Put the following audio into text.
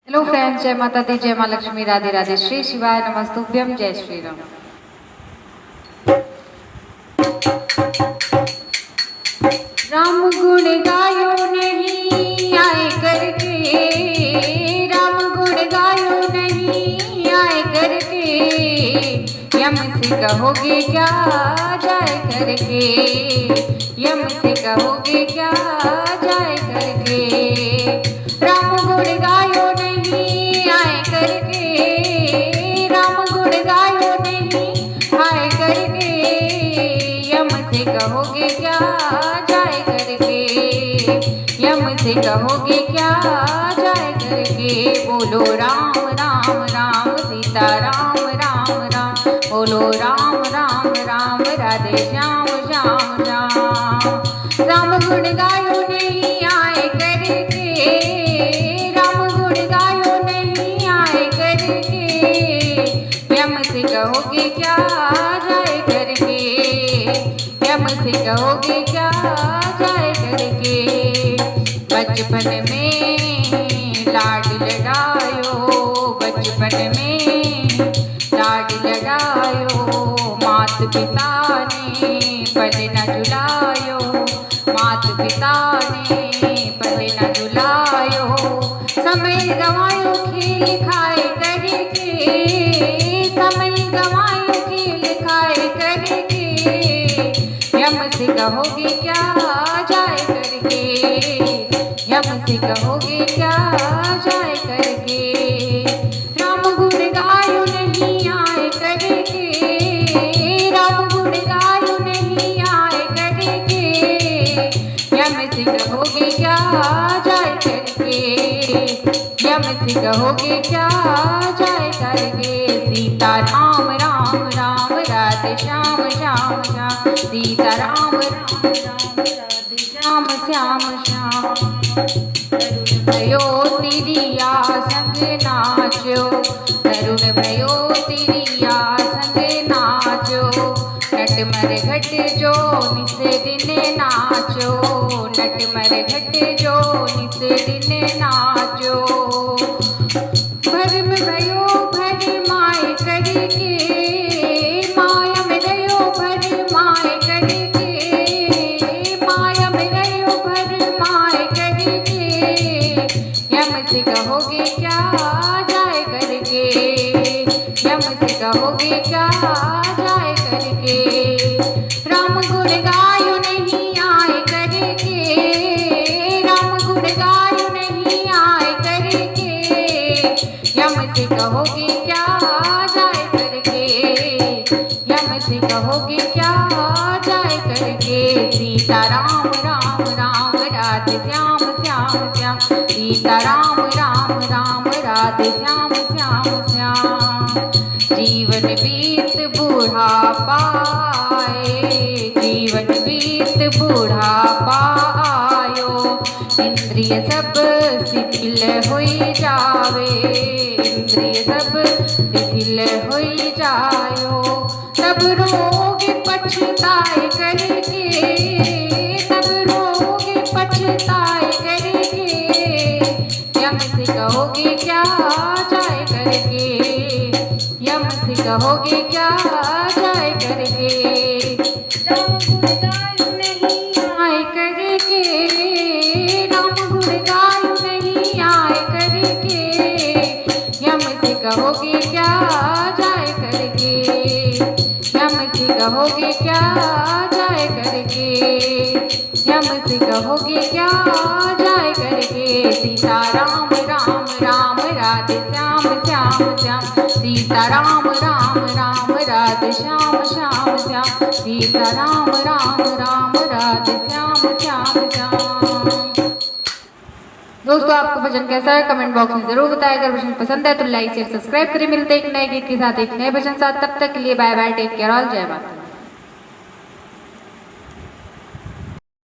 Hello friends, जय माता दी, जय माँ लक्ष्मी, राधे राधे, श्री शिवाय नमस्तुभ्यम, जय श्री राम। राम गुण गायो नहीं आए करके, राम गुण गायो नहीं आए करके, यम से कहोगे क्या जाए करके, यम से कहोगे क्या जाए करके। राम गुण गायो नहीं आए करके, राम गुण गायो नहीं आए करके, यम से कहोगे क्या जाए करके, यम से कहोगे क्या जाए करके। बोलो राम राम राम सीता राम राम राम, बोलो राम राम राम राधे श्याम श्याम श्याम। राम गुण गायो नहीं आए करके, राम गुण गायो नहीं आए करके, यम से कहोगे क्या जाए करके, यम से कहोगे क्या जाए करके। बचपन में लाड लड़ायो, बचपन में लाड लड़ायो, मात पिता ने पल न झुलायो, मात पिता ने पल न झुलायो। समय गवायो खेल खाए करके, समय गवायो खेल खाए करके, यम से कहोगे क्या जाए करके, यम से कहोगे क्या जाए करके। राम गुण गायो नहीं आए करके, राम गुण गायो नहीं आए करके, यम से कहोगे क्या जाए करके, यम से कहोगे क्या जाए करके। सीता राम राम राम राधे श्याम श्याम श्याम, सीता राम राम राम राधे श्याम श्याम श्याम। तरुण भयो तिरिया संग नाचो, तरुण भयो तिरिया संग नाचो, नटमर घट जो निस दिन नाचो, नटमर घट जो निस दिन नाचो। भरम भयो भर माए करके, माया में गयो भर माए करके, माया में गयो भर माए करके, यम से कहोगे क्या जाए करके, यम से कहोगे क्या जाए करके। राम गुण गायो नहीं आए करके, राम गुण गायो नहीं आए करके, यम से कहोगे क्या जाए करके, यम से कहोगे क्या जाए करके। सीता राम राम राम राधे श्याम श्याम श्याम, सीता राम राम राम राधे श्याम श्याम श्याम। जीवन बीत बुढ़ापा आए, जीवन बीत बुढ़ापा आयो, इंद्रिय सब शिथिल होई जावे, इंद्रिय सब शिथिल होई जायो। तब रोग पछताए करके, तब रोग पछताए करके, यम से कहोगे क्या जाए करके, यम से कहोगे क्या जाए करके। राम गुण गायो नहीं आए करके, राम गुण गायो नहीं आए करके, यम से कहोगे क्या जाए करके, यम से कहोगे क्या जाए करके, यम से कहोगे क्या जाए करके। सीता राम राम राम राधे श्याम श्याम श्याम, सीता राम राम राम राधे श्याम श्याम श्याम, सीता राम राम राम राधे श्याम श्याम श्याम। दोस्तों, आपको भजन कैसा है कमेंट बॉक्स में जरूर बताएं। अगर भजन पसंद है तो लाइक शेयर सब्सक्राइब करें। मिलते हैं एक नए गीत के साथ, एक नए भजन साथ। तब तक के लिए bye bye, take care all, जय माता।